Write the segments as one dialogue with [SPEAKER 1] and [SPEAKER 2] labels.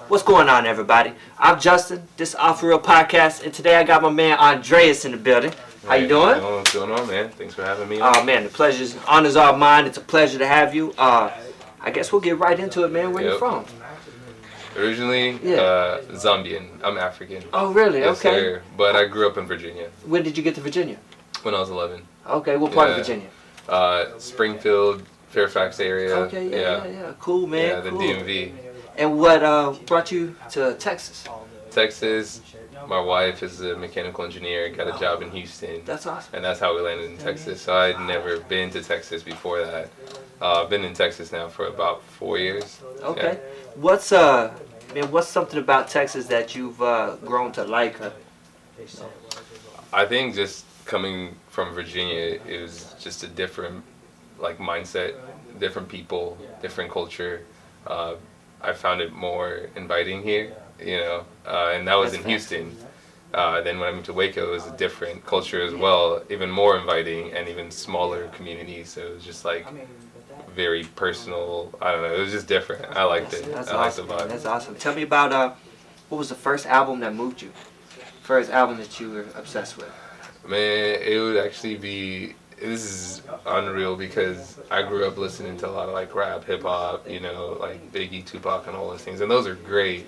[SPEAKER 1] What's going on, everybody? I'm Justin. This is Off the Real Podcast, and today I got my man Andreas in the building. How you doing?
[SPEAKER 2] What's going on, man? Thanks for having me.
[SPEAKER 1] Oh man, the pleasure's honors all mine. It's a pleasure to have you. I guess we'll get right into it, man. Where you from?
[SPEAKER 2] Originally, Zambian. I'm African.
[SPEAKER 1] Oh really?
[SPEAKER 2] Yes,
[SPEAKER 1] Okay.
[SPEAKER 2] sir. But I grew up in Virginia.
[SPEAKER 1] When did you get to Virginia?
[SPEAKER 2] When I was 11.
[SPEAKER 1] Okay, what part of Virginia?
[SPEAKER 2] Springfield, Fairfax area.
[SPEAKER 1] Okay, yeah. Cool, man.
[SPEAKER 2] Yeah, the
[SPEAKER 1] cool.
[SPEAKER 2] DMV.
[SPEAKER 1] And what brought you to Texas?
[SPEAKER 2] Texas. My wife is a mechanical engineer. Got a job in Houston.
[SPEAKER 1] That's awesome.
[SPEAKER 2] And that's how we landed in Texas. So I'd never been to Texas before that. I've been in Texas now for about 4 years.
[SPEAKER 1] Okay.
[SPEAKER 2] Yeah.
[SPEAKER 1] What's something about Texas that you've grown to like?
[SPEAKER 2] I think just coming from Virginia, it was just a different mindset, different people, different culture. I found it more inviting here, and that was in Houston. Then when I moved to Waco, it was a different culture as well, even more inviting and even smaller communities. So it was just very personal. I don't know. It was just different. I liked it.
[SPEAKER 1] That's
[SPEAKER 2] I liked
[SPEAKER 1] awesome.
[SPEAKER 2] the vibe.
[SPEAKER 1] That's awesome. Tell me about what was the first album that moved you? First album that you were obsessed with?
[SPEAKER 2] Man, it would actually be. This is unreal because I grew up listening to a lot of rap, hip hop, like Biggie, Tupac, and all those things, and those are great.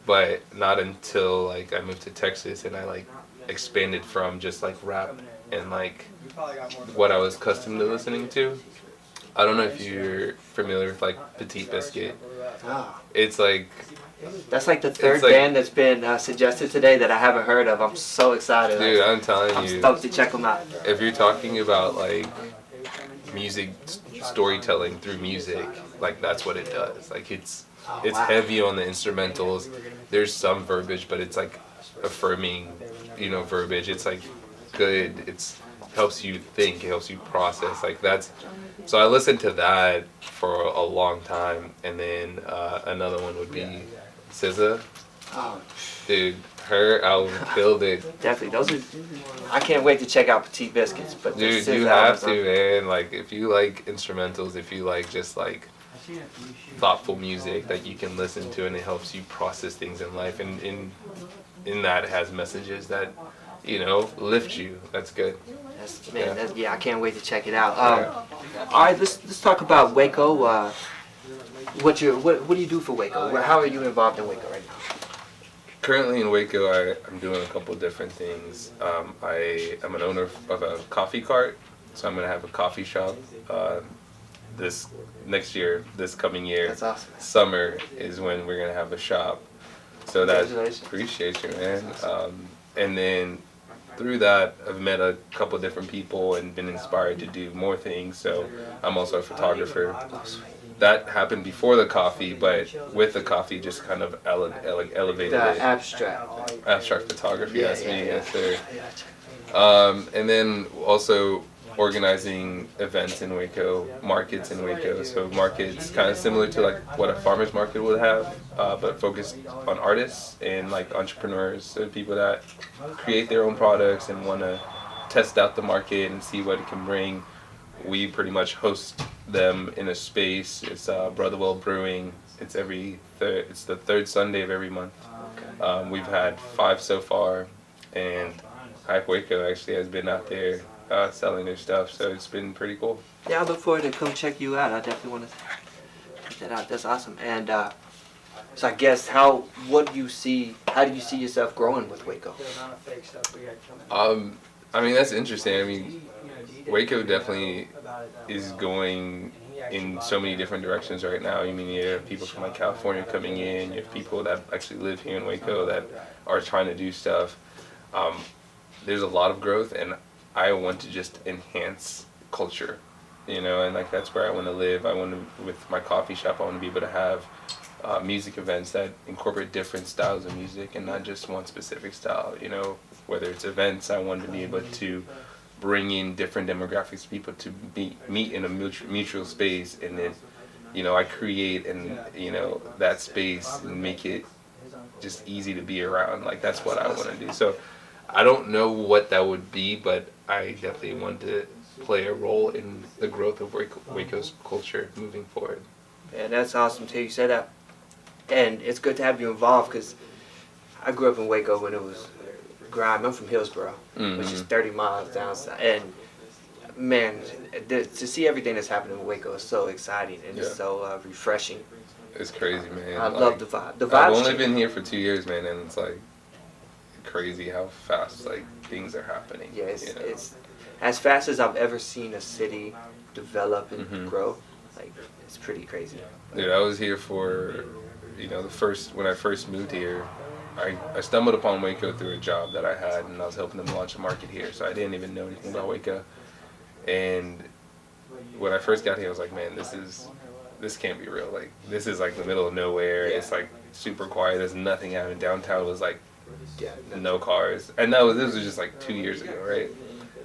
[SPEAKER 2] But not until I moved to Texas and I expanded from just rap and what I was accustomed to listening to. I don't know if you're familiar with Petit Biscuit.
[SPEAKER 1] Oh.
[SPEAKER 2] It's
[SPEAKER 1] that's the third band that's been suggested today that I haven't heard of. I'm so excited.
[SPEAKER 2] Dude, I'm telling you.
[SPEAKER 1] I'm stoked to check them out.
[SPEAKER 2] If you're talking about music storytelling through music, that's what it does. It's heavy on the instrumentals. There's some verbiage, but it's affirming, verbiage. It's good. It's helps you think. It helps you process. So I listened to that for a long time, and then another one would be SZA.
[SPEAKER 1] Oh,
[SPEAKER 2] dude, her album killed it.
[SPEAKER 1] Definitely, I can't wait to check out Petit Biscuits. But
[SPEAKER 2] dude, you have to, man. If you like instrumentals, if you just thoughtful music that you can listen to, and it helps you process things in life, and in that has messages that lift you. That's good.
[SPEAKER 1] I can't wait to check it out. All right, let's talk about Waco. What do you do for Waco? How are you involved in Waco right now?
[SPEAKER 2] Currently in Waco, I'm doing a couple different things. I'm an owner of a coffee cart, so I'm gonna have a coffee shop. This coming year.
[SPEAKER 1] That's awesome.
[SPEAKER 2] Summer is when we're gonna have a shop. So that appreciate you, man. And then through that, I've met a couple different people and been inspired to do more things. So I'm also a photographer. That happened before the coffee, but with the coffee, just kind of elevated it. Abstract photography. That's me. Yes, sir. And then also organizing events in Waco, markets in Waco. So markets kind of similar to what a farmer's market would have, but focused on artists and entrepreneurs, so people that create their own products and want to test out the market and see what it can bring. We pretty much host them in a space. It's Brotherwell Brewing. It's it's the third Sunday of every month. We've had 5 so far, and Hype Waco actually has been out there selling their stuff, so it's been pretty cool.
[SPEAKER 1] Yeah, I look forward to come check you out. I definitely want to check that out. That's awesome. And so I guess how do you see yourself growing with Waco?
[SPEAKER 2] That's interesting. Waco definitely is going in so many different directions right now. You have people from California coming in, you have people that actually live here in Waco that are trying to do stuff. There's a lot of growth, and I want to just enhance culture, and that's where I want to live. With my coffee shop, I want to be able to have music events that incorporate different styles of music and not just one specific style. Whether it's events, I want to be able to bring in different demographics of people to meet in a mutual space, and then I create that space and make it just easy to be around. That's what I want to do. So I don't know what that would be, but I definitely want to play a role in the growth of Waco's culture moving forward.
[SPEAKER 1] Yeah, that's awesome too. You said that. and it's good to have you involved because I grew up in Waco when it was grime. I'm from Hillsboro, which is 30 miles down south, and man, to see everything that's happening in Waco is so exciting and it's so refreshing.
[SPEAKER 2] It's crazy, man.
[SPEAKER 1] I love the vibe. The vibe.
[SPEAKER 2] I've only been here for 2 years, man, and it's like crazy how fast like things are happening.
[SPEAKER 1] Yeah, it's as fast as I've ever seen a city develop and grow. Like it's pretty crazy.
[SPEAKER 2] Dude, I was here for, when I first moved here, I stumbled upon Waco through a job that I had, and I was helping them launch a market here, so I didn't even know anything about Waco. And when I first got here, I was like, man, this can't be real. Like, this is like the middle of nowhere.
[SPEAKER 1] Yeah.
[SPEAKER 2] It's like super quiet. There's nothing happening. Downtown was like no cars. And this was just like 2 years ago, right?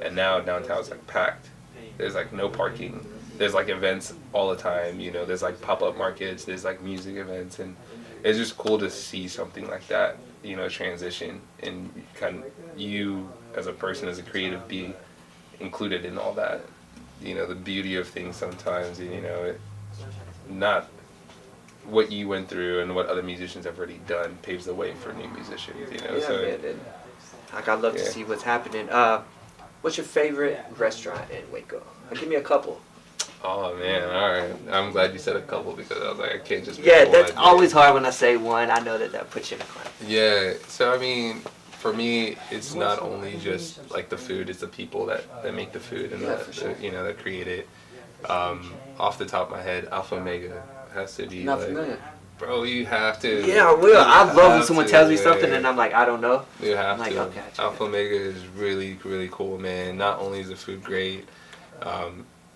[SPEAKER 2] And now downtown's like packed. There's like no parking. There's like events all the time. There's like pop-up markets. There's like music events, and it's just cool to see something like that, transition, and kind of you as a person, as a creative, be included in all that. The beauty of things sometimes, not what you went through and what other musicians have already done paves the way for new musicians,
[SPEAKER 1] Yeah,
[SPEAKER 2] so
[SPEAKER 1] man. Like, I'd love to see what's happening. What's your favorite restaurant in Waco? Give me a couple.
[SPEAKER 2] Oh man, all right. I'm glad you said a couple because I was like, I can't just.
[SPEAKER 1] Yeah, that's always hard when I say one. I know that puts you in a corner.
[SPEAKER 2] Yeah, so I mean, for me, it's not only just like the food; it's the people that make the food and that create it. Off the top of my head, Alpha Omega has to be
[SPEAKER 1] Not
[SPEAKER 2] like,
[SPEAKER 1] familiar.
[SPEAKER 2] bro, you have to.
[SPEAKER 1] Yeah, I will. I love when someone tells me something and I'm like, I don't know.
[SPEAKER 2] You have
[SPEAKER 1] I'm like,
[SPEAKER 2] to.
[SPEAKER 1] okay,
[SPEAKER 2] Alpha Omega is really, really cool, man. Not only is the food great,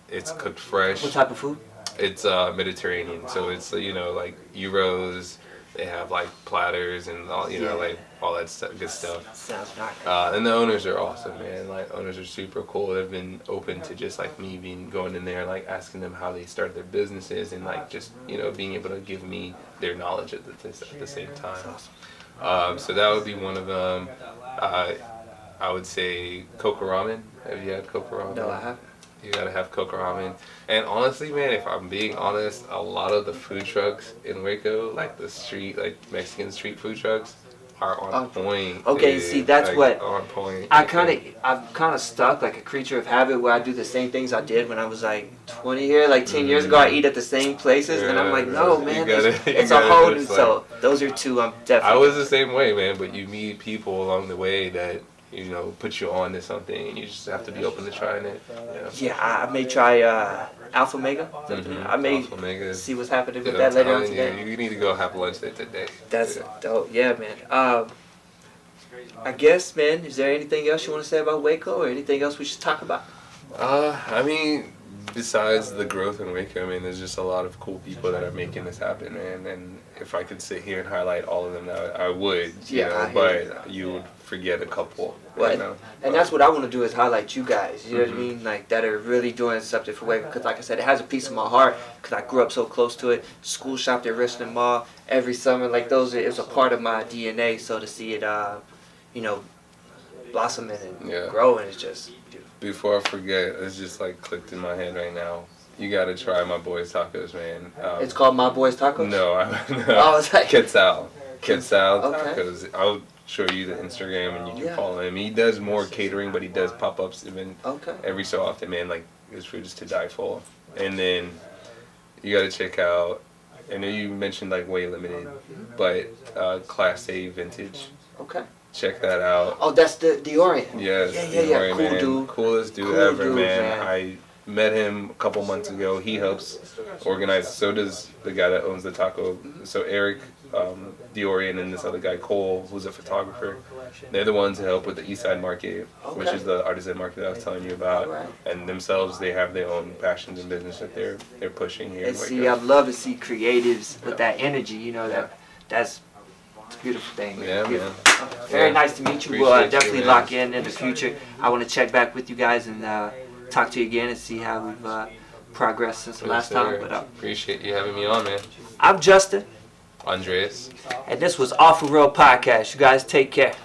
[SPEAKER 2] it's cooked fresh.
[SPEAKER 1] What type of food?
[SPEAKER 2] It's Mediterranean, so it's like gyros. They have like platters and all like all that good stuff.
[SPEAKER 1] Sounds nice.
[SPEAKER 2] And the owners are awesome, man. Like owners are super cool. They've been open to just like me going in there, like asking them how they started their businesses and like just being able to give me their knowledge at the same time.
[SPEAKER 1] That's awesome.
[SPEAKER 2] So that would be one of them. I would say Coco Ramen. Have you had Coco Ramen?
[SPEAKER 1] No, I haven't.
[SPEAKER 2] You gotta have Coco Ramen. And honestly, man, if I'm being honest, a lot of the food trucks in Waco, like the street, like Mexican street food trucks, are on point.
[SPEAKER 1] Okay,
[SPEAKER 2] dude.
[SPEAKER 1] see, that's
[SPEAKER 2] like,
[SPEAKER 1] what
[SPEAKER 2] on point.
[SPEAKER 1] I'm kind of stuck like a creature of habit where I do the same things I did when I was like 20 years, like 10 years ago. I eat at the same places, and I'm like, no, man, it's a whole new. So those are two I'm definitely.
[SPEAKER 2] I was the same way, man. But you meet people along the way that put you on to something, and you just have to be open to trying it.
[SPEAKER 1] Yeah, I may try Alpha Omega. I may
[SPEAKER 2] Alpha Omega.
[SPEAKER 1] see what's happening with
[SPEAKER 2] Dude,
[SPEAKER 1] that
[SPEAKER 2] I'm
[SPEAKER 1] later on
[SPEAKER 2] telling
[SPEAKER 1] today.
[SPEAKER 2] you need to go have lunch there today.
[SPEAKER 1] That's dope. Yeah, man. I guess, man, is there anything else you want to say about Waco or anything else we should talk about?
[SPEAKER 2] I mean, besides the growth in Waco, I mean, there's just a lot of cool people that are making this happen, man. And if I could sit here and highlight all of them, I would. But you would forget a couple.
[SPEAKER 1] Right. And that's what I want to do is highlight you guys. You know what I mean? Like that are really doing something for Waco. Because like I said, it has a piece of my heart. Because I grew up so close to it. School shopped at Richland Mall every summer. Like it was a part of my DNA. So to see it, blossoming and growing is just beautiful.
[SPEAKER 2] Before I forget, it's just like clicked in my head right now. You gotta try my boys tacos, man.
[SPEAKER 1] It's called My Boys Tacos?
[SPEAKER 2] No,
[SPEAKER 1] Oh, it's like
[SPEAKER 2] Quetzal
[SPEAKER 1] Okay.
[SPEAKER 2] Tacos. I'll show you the Instagram and you can follow him. He does more catering, but he does pop-ups even every so often, man. Like his food is to die for. And then you gotta check out. I know you mentioned like Way Limited, but Class A Vintage.
[SPEAKER 1] Okay.
[SPEAKER 2] Check that out.
[SPEAKER 1] Oh, that's the Orient.
[SPEAKER 2] Yes,
[SPEAKER 1] Yeah.
[SPEAKER 2] Cool
[SPEAKER 1] Man.
[SPEAKER 2] dude. Coolest dude
[SPEAKER 1] Cool
[SPEAKER 2] ever,
[SPEAKER 1] dude,
[SPEAKER 2] man. I met him a couple months ago. He helps organize. So does the guy that owns the taco. So Eric, Diorian, and this other guy Cole, who's a photographer. They're the ones that help with the EastSide market, which is the artisan market that I was telling you about.
[SPEAKER 1] Right.
[SPEAKER 2] And themselves, they have their own passions and business that they're pushing here.
[SPEAKER 1] And see, I love to see creatives with that energy. That's a beautiful thing.
[SPEAKER 2] Yeah, man.
[SPEAKER 1] Very nice to meet you. We'll definitely lock in the future. I want to check back with you guys and talk to you again and see how we've progressed since the last time. But
[SPEAKER 2] appreciate you having me on, man.
[SPEAKER 1] I'm Justin.
[SPEAKER 2] Andreas.
[SPEAKER 1] And this was Off the Road Podcast. You guys take care.